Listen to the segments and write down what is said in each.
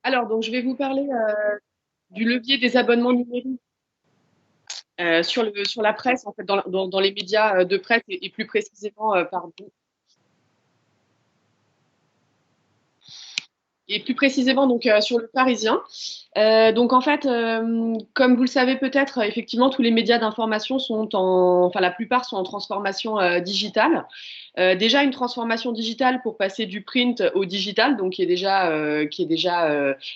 Alors, donc, je vais vous parler du levier des abonnements numériques sur la presse, en fait, dans les médias de presse et plus précisément, pardon, et plus précisément donc sur le Parisien. Donc en fait, comme vous le savez peut-être, effectivement, tous les médias d'information enfin la plupart sont en transformation digitale. Déjà une transformation digitale pour passer du print au digital, donc qui est déjà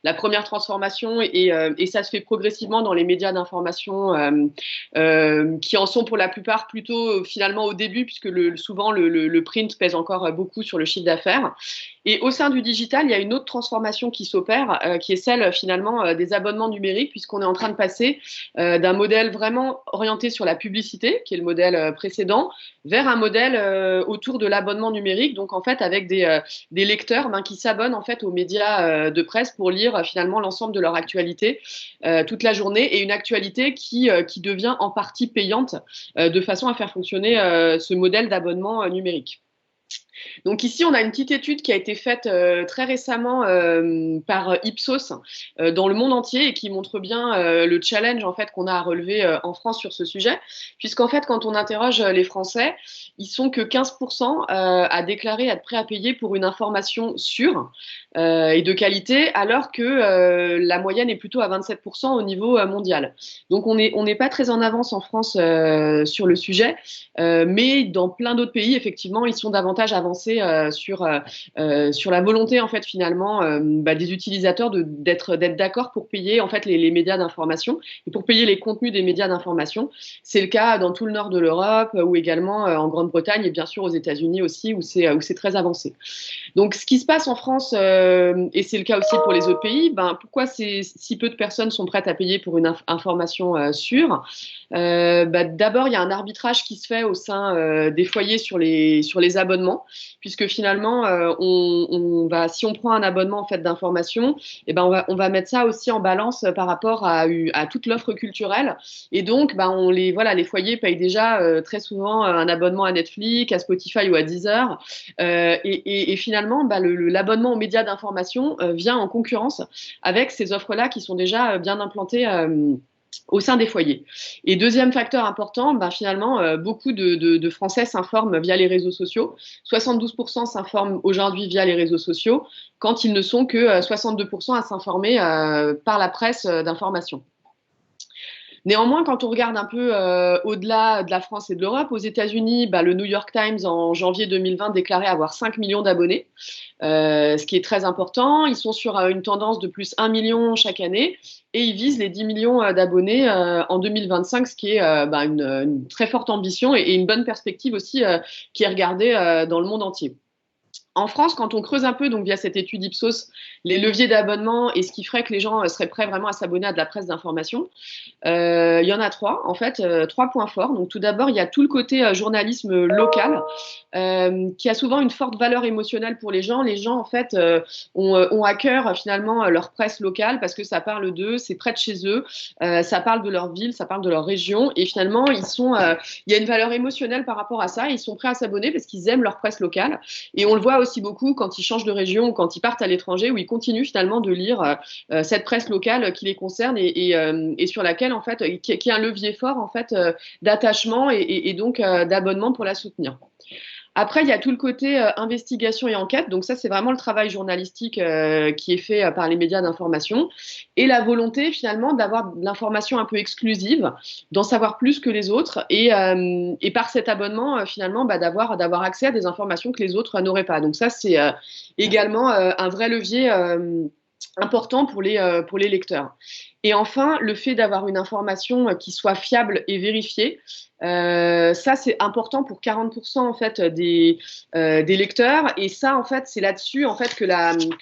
la première transformation et ça se fait progressivement dans les médias d'information qui en sont pour la plupart plutôt finalement au début puisque souvent le print pèse encore beaucoup sur le chiffre d'affaires. Et au sein du digital, il y a une autre transformation qui s'opère, qui est celle finalement des abonnements numériques, puisqu'on est en train de passer d'un modèle vraiment orienté sur la publicité, qui est le modèle précédent, vers un modèle autour de l'abonnement numérique, donc en fait avec des lecteurs qui s'abonnent en fait aux médias de presse pour lire finalement l'ensemble de leur actualité toute la journée, et une actualité qui devient en partie payante de façon à faire fonctionner ce modèle d'abonnement numérique. Donc ici, on a une petite étude qui a été faite très récemment par Ipsos dans le monde entier et qui montre bien le challenge en fait qu'on a à relever en France sur ce sujet, puisqu'en fait, quand on interroge les Français, ils sont que 15% à déclarer être prêts à payer pour une information sûre et de qualité, alors que la moyenne est plutôt à 27% au niveau mondial. Donc on n'est pas très en avance en France sur le sujet, mais dans plein d'autres pays, effectivement, ils sont davantage avancés sur la volonté en fait finalement des utilisateurs d'être d'accord pour payer en fait les médias d'information et pour payer les contenus des médias d'information. C'est le cas dans tout le nord de l'Europe ou également en Grande-Bretagne et bien sûr aux États-Unis aussi où c'est très avancé. Donc, ce qui se passe en France, et c'est le cas aussi pour les autres pays, pourquoi si peu de personnes sont prêtes à payer pour une information sûre? D'abord, il y a un arbitrage qui se fait au sein des foyers sur les abonnements, puisque finalement, si on prend un abonnement en fait d'information, on va mettre ça aussi en balance par rapport à toute l'offre culturelle. Et donc, les foyers payent déjà très souvent un abonnement à Netflix, à Spotify ou à Deezer. Et finalement, l'abonnement aux médias d'information vient en concurrence avec ces offres-là qui sont déjà bien implantées au sein des foyers. Et deuxième facteur important, finalement, beaucoup de Français s'informent via les réseaux sociaux. 72% s'informent aujourd'hui via les réseaux sociaux, quand ils ne sont que 62% à s'informer par la presse d'information. Néanmoins, quand on regarde un peu au-delà de la France et de l'Europe, aux États-Unis, le New York Times en janvier 2020 déclarait avoir 5 millions d'abonnés, ce qui est très important. Ils sont sur une tendance de plus 1 million chaque année et ils visent les 10 millions d'abonnés en 2025, ce qui est une très forte ambition et une bonne perspective aussi qui est regardée dans le monde entier. En France, quand on creuse un peu, donc via cette étude Ipsos, les leviers d'abonnement et ce qui ferait que les gens seraient prêts vraiment à s'abonner à de la presse d'information, il y en a trois, en fait, trois points forts. Donc, tout d'abord, il y a tout le côté journalisme local, qui a souvent une forte valeur émotionnelle pour les gens. Les gens, en fait, ont à cœur finalement leur presse locale parce que ça parle d'eux, c'est près de chez eux, ça parle de leur ville, ça parle de leur région, et finalement, il y a une valeur émotionnelle par rapport à ça. Et ils sont prêts à s'abonner parce qu'ils aiment leur presse locale. Et on le voit aussi beaucoup quand ils changent de région ou quand ils partent à l'étranger, où ils continuent finalement de lire cette presse locale qui les concerne et sur laquelle en fait qui est un levier fort en fait d'attachement et donc d'abonnement pour la soutenir. Après, il y a tout le côté investigation et enquête. Donc ça, c'est vraiment le travail journalistique qui est fait par les médias d'information et la volonté finalement d'avoir de l'information un peu exclusive, d'en savoir plus que les autres et par cet abonnement finalement d'avoir accès à des informations que les autres n'auraient pas. Donc ça, c'est également un vrai levier important pour les lecteurs. Et enfin, le fait d'avoir une information qui soit fiable et vérifiée, ça c'est important pour 40% en fait des lecteurs. Et ça en fait c'est là-dessus en fait que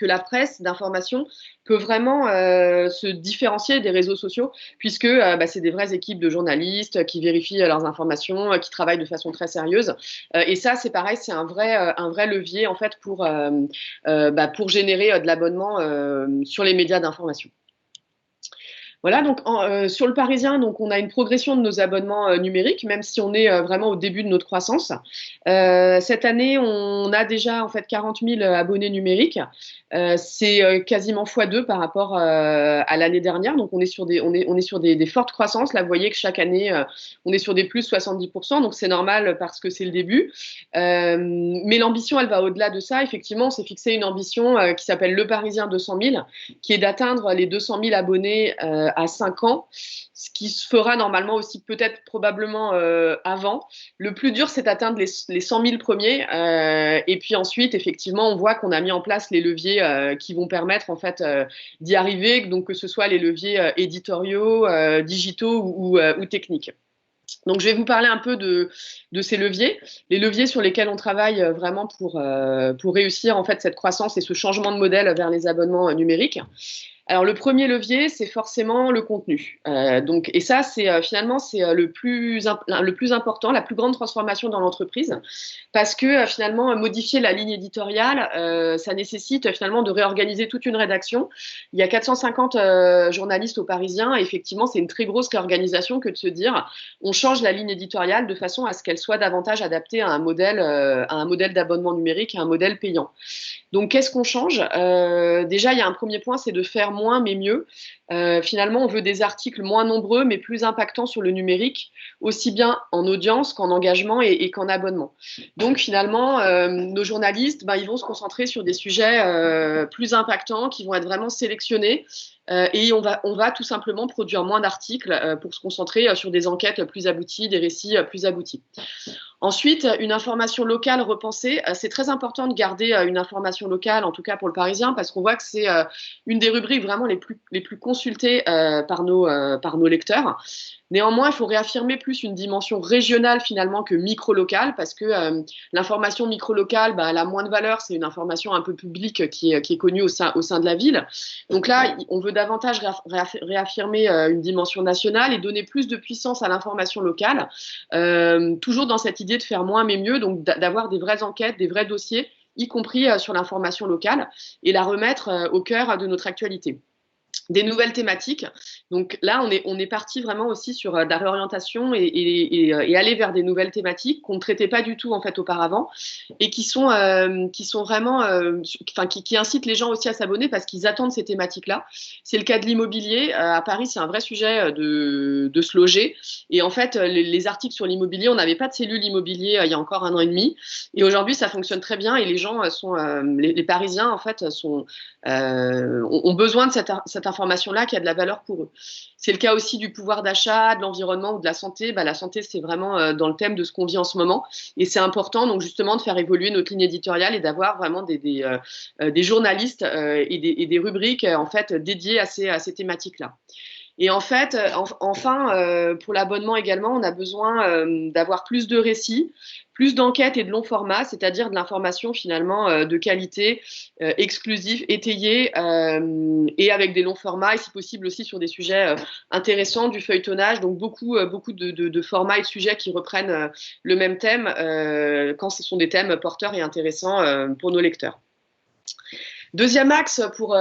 la presse d'information peut vraiment se différencier des réseaux sociaux, puisque c'est des vraies équipes de journalistes qui vérifient leurs informations, qui travaillent de façon très sérieuse. Et ça c'est pareil, c'est un vrai levier en fait pour générer de l'abonnement sur les médias d'information. Voilà, donc sur le Parisien, donc on a une progression de nos abonnements numériques, même si on est vraiment au début de notre croissance. Cette année, on a déjà en fait 40 000 abonnés numériques. C'est quasiment x2 par rapport à l'année dernière. Donc on est sur des fortes croissances. Là, vous voyez que chaque année, on est sur des plus 70%. Donc c'est normal parce que c'est le début. Mais l'ambition, elle va au-delà de ça. Effectivement, on s'est fixé une ambition qui s'appelle Le Parisien 200 000, qui est d'atteindre les 200 000 abonnés à 5 ans, ce qui se fera normalement aussi peut-être probablement avant. Le plus dur, c'est d'atteindre les 100 000 premiers. Et puis ensuite, effectivement, on voit qu'on a mis en place les leviers qui vont permettre en fait d'y arriver, donc que ce soit les leviers éditoriaux, digitaux ou techniques. Donc, je vais vous parler un peu de ces leviers, les leviers sur lesquels on travaille vraiment pour réussir en fait cette croissance et ce changement de modèle vers les abonnements numériques. Alors, le premier levier, c'est forcément le contenu. Et ça, c'est finalement c'est le plus important, la plus grande transformation dans l'entreprise, parce que finalement, modifier la ligne éditoriale, ça nécessite finalement de réorganiser toute une rédaction. Il y a 450 journalistes au Parisien, et effectivement, c'est une très grosse réorganisation que de se dire, on change la ligne éditoriale de façon à ce qu'elle soit davantage adaptée à un modèle d'abonnement numérique, à un modèle payant. Donc, qu'est-ce qu'on change? Déjà, il y a un premier point, c'est de faire moins mais mieux. Finalement, on veut des articles moins nombreux mais plus impactants sur le numérique, aussi bien en audience qu'en engagement et qu'en abonnement. Donc, finalement, nos journalistes, ils vont se concentrer sur des sujets plus impactants, qui vont être vraiment sélectionnés. Et on va tout simplement produire moins d'articles pour se concentrer sur des enquêtes plus abouties, des récits plus aboutis. Ensuite, une information locale repensée. C'est très important de garder une information locale, en tout cas pour le Parisien, parce qu'on voit que c'est une des rubriques vraiment les plus consultées par nos lecteurs. Néanmoins, il faut réaffirmer plus une dimension régionale finalement que micro-locale, parce que l'information micro-locale, elle a moins de valeur, c'est une information un peu publique qui est connue au sein de la ville. Donc là, on veut davantage réaffirmer une dimension nationale et donner plus de puissance à l'information locale, toujours dans cette idée de faire moins mais mieux, donc d'avoir des vraies enquêtes, des vrais dossiers, y compris sur l'information locale, et la remettre au cœur de notre actualité. Des nouvelles thématiques. Donc là, on est parti vraiment aussi sur de la réorientation et aller vers des nouvelles thématiques qu'on ne traitait pas du tout en fait auparavant et qui sont vraiment, qui incitent les gens aussi à s'abonner parce qu'ils attendent ces thématiques-là. C'est le cas de l'immobilier. À Paris, c'est un vrai sujet de se loger. Et en fait, les articles sur l'immobilier, on n'avait pas de cellule immobilier il y a encore 1 an et demi. Et aujourd'hui, ça fonctionne très bien et les gens les Parisiens en fait ont besoin de cette information-là qui a de la valeur pour eux. C'est le cas aussi du pouvoir d'achat, de l'environnement ou de la santé. La santé, c'est vraiment dans le thème de ce qu'on vit en ce moment. Et c'est important, donc, justement, de faire évoluer notre ligne éditoriale et d'avoir vraiment des journalistes et des rubriques, en fait, dédiées à ces thématiques-là. Et en fait, enfin, pour l'abonnement également, on a besoin d'avoir plus de récits, plus d'enquêtes et de long format, c'est-à-dire de l'information finalement de qualité, exclusive, étayée et avec des longs formats et si possible aussi sur des sujets intéressants, du feuilletonnage, donc beaucoup de formats et de sujets qui reprennent le même thème quand ce sont des thèmes porteurs et intéressants pour nos lecteurs. Deuxième axe pour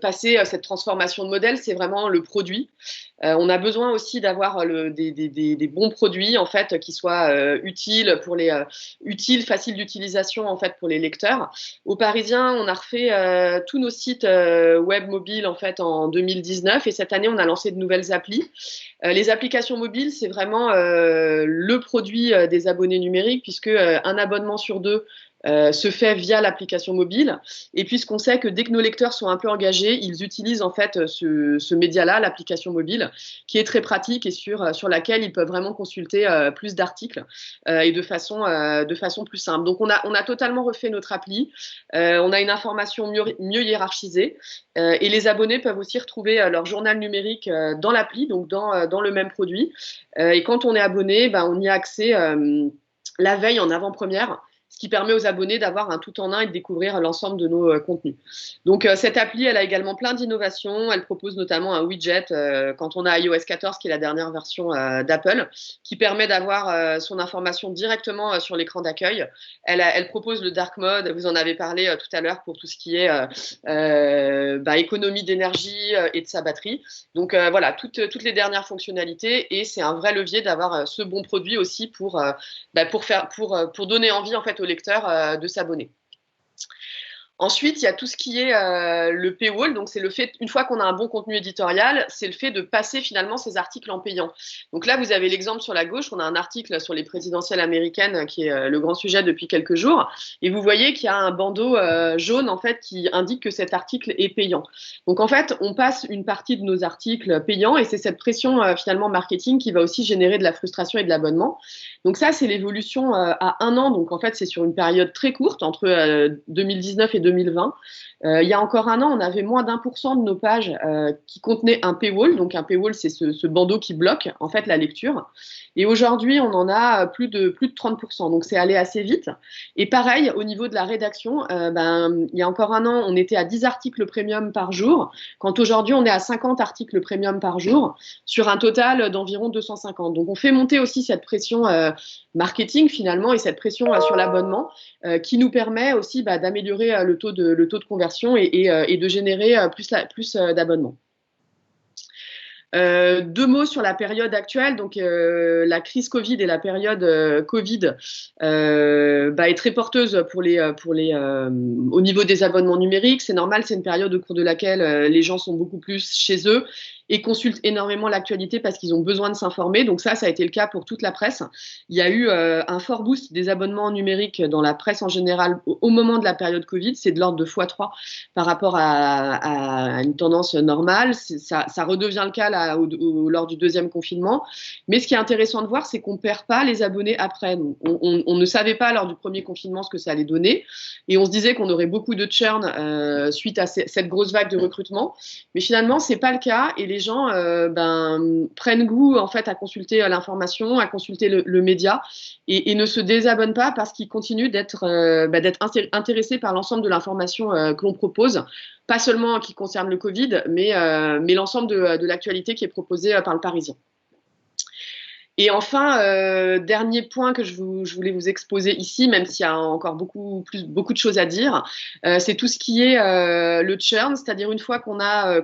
passer cette transformation de modèle, c'est vraiment le produit. On a besoin aussi d'avoir des bons produits en fait qui soient utiles faciles d'utilisation en fait pour les lecteurs. Au Parisien, on a refait tous nos sites web mobiles en fait en 2019 et cette année on a lancé de nouvelles applis. Les applications mobiles, c'est vraiment le produit des abonnés numériques puisque un abonnement sur 2 se fait via l'application mobile. Et puisqu'on sait que dès que nos lecteurs sont un peu engagés, ils utilisent en fait ce média-là, l'application mobile, qui est très pratique et sur laquelle ils peuvent vraiment consulter plus d'articles et de façon plus simple. Donc on a totalement refait notre appli. On a une information mieux hiérarchisée et les abonnés peuvent aussi retrouver leur journal numérique dans l'appli, donc dans le même produit. Et quand on est abonné, on y a accès la veille en avant-première. ce qui permet aux abonnés d'avoir un tout en un et de découvrir l'ensemble de nos contenus. Donc cette appli, elle a également plein d'innovations. Elle propose notamment un widget quand on a iOS 14, qui est la dernière version d'Apple, qui permet d'avoir son information directement sur l'écran d'accueil. Elle propose le dark mode, vous en avez parlé tout à l'heure, pour tout ce qui est économie d'énergie et de sa batterie. Donc voilà, toutes les dernières fonctionnalités, et c'est un vrai levier d'avoir ce bon produit aussi pour donner envie en fait aux lecteurs de s'abonner. Ensuite, il y a tout ce qui est le paywall. Donc, c'est le fait, une fois qu'on a un bon contenu éditorial, c'est le fait de passer finalement ces articles en payant. Donc là, vous avez l'exemple sur la gauche. On a un article sur les présidentielles américaines qui est le grand sujet depuis quelques jours. Et vous voyez qu'il y a un bandeau jaune en fait qui indique que cet article est payant. Donc en fait, on passe une partie de nos articles payants, et c'est cette pression finalement marketing qui va aussi générer de la frustration et de l'abonnement. Donc ça, c'est l'évolution à 1 an. Donc en fait, c'est sur une période très courte, entre 2019 et 2020. Il y a encore 1 an, on avait moins d'1% de nos pages qui contenaient un paywall. Donc un paywall, c'est ce bandeau qui bloque en fait la lecture. Et aujourd'hui, on en a plus de 30%. Donc c'est allé assez vite. Et pareil, au niveau de la rédaction, il y a encore 1 an, on était à 10 articles premium par jour, quand aujourd'hui, on est à 50 articles premium par jour, sur un total d'environ 250. Donc on fait monter aussi cette pression marketing finalement, et cette pression sur l'abonnement qui nous permet aussi d'améliorer le taux de conversion et de générer plus d'abonnements. 2 mots sur la période actuelle. Donc la crise Covid et la période Covid est très porteuse au niveau des abonnements numériques. C'est normal, c'est une période au cours de laquelle les gens sont beaucoup plus chez eux et consultent énormément l'actualité parce qu'ils ont besoin de s'informer. Donc ça a été le cas pour toute la presse. Il y a eu un fort boost des abonnements numériques dans la presse en général au moment de la période Covid. C'est de l'ordre de x3 par rapport à une tendance normale. Ça redevient le cas là, lors du deuxième confinement. Mais ce qui est intéressant de voir, c'est qu'on ne perd pas les abonnés après. On ne savait pas lors du premier confinement ce que ça allait donner. Et on se disait qu'on aurait beaucoup de churn suite à cette grosse vague de recrutement. Mais finalement, ce n'est pas le cas. Et les gens prennent goût en fait à consulter l'information, à consulter le média, et ne se désabonnent pas parce qu'ils continuent d'être intéressés par l'ensemble de l'information que l'on propose, pas seulement qui concerne le Covid, mais l'ensemble de l'actualité qui est proposée par le Parisien. Et enfin, dernier point que je voulais vous exposer ici, même s'il y a encore beaucoup de choses à dire, c'est tout ce qui est le churn, c'est-à-dire une fois qu'on a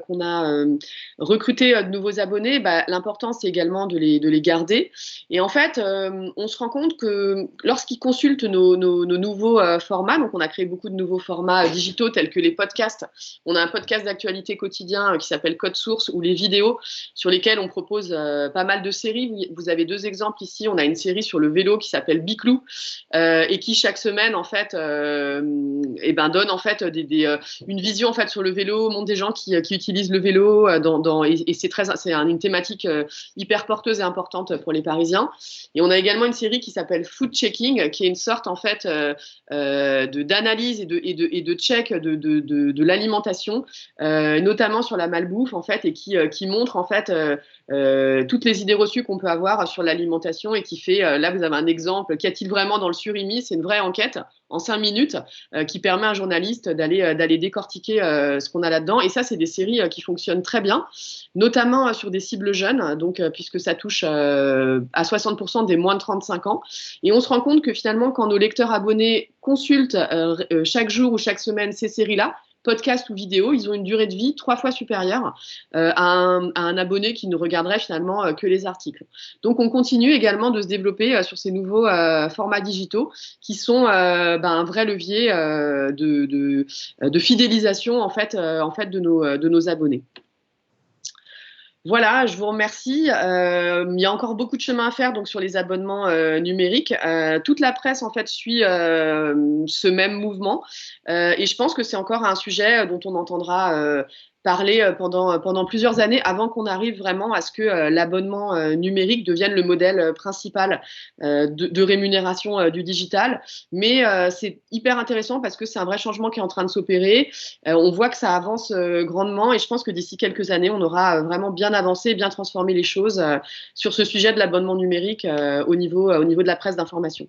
recruté de nouveaux abonnés, l'important c'est également de les garder. Et en fait, on se rend compte que lorsqu'ils consultent nos nouveaux formats, donc on a créé beaucoup de nouveaux formats digitaux tels que les podcasts. On a un podcast d'actualité quotidien qui s'appelle Code Source, ou les vidéos sur lesquelles on propose pas mal de séries. Vous avez 2 exemples ici. On a une série sur le vélo qui s'appelle Biclou et qui chaque semaine en fait donne en fait une vision en fait sur le vélo, montre des gens qui utilisent le vélo et c'est une thématique hyper porteuse et importante pour les Parisiens. Et on a également une série qui s'appelle Food Checking, qui est une sorte en fait d'analyse et de check de l'alimentation, notamment sur la malbouffe en fait, et qui montre en fait toutes les idées reçues qu'on peut avoir sur l'alimentation, et qui fait, là vous avez un exemple, qu'y a-t-il vraiment dans le surimi? C'est une vraie enquête en 5 minutes qui permet à un journaliste d'aller décortiquer ce qu'on a là-dedans. Et ça, c'est des séries qui fonctionnent très bien, notamment sur des cibles jeunes, donc puisque ça touche à 60% des moins de 35 ans. Et on se rend compte que finalement, quand nos lecteurs abonnés consultent chaque jour ou chaque semaine ces séries-là, podcast ou vidéo, ils ont une durée de vie 3 fois supérieure à un abonné qui ne regarderait finalement que les articles. Donc on continue également de se développer sur ces nouveaux formats digitaux qui sont un vrai levier de fidélisation en fait de nos abonnés. Voilà, je vous remercie. Il y a encore beaucoup de chemin à faire donc sur les abonnements numériques. Toute la presse en fait suit ce même mouvement et je pense que c'est encore un sujet dont on entendra parler pendant plusieurs années avant qu'on arrive vraiment à ce que l'abonnement numérique devienne le modèle principal de rémunération du digital. Mais c'est hyper intéressant parce que c'est un vrai changement qui est en train de s'opérer. On voit que ça avance grandement et je pense que d'ici quelques années, on aura vraiment bien avancé, bien transformé les choses sur ce sujet de l'abonnement numérique au niveau de la presse d'information.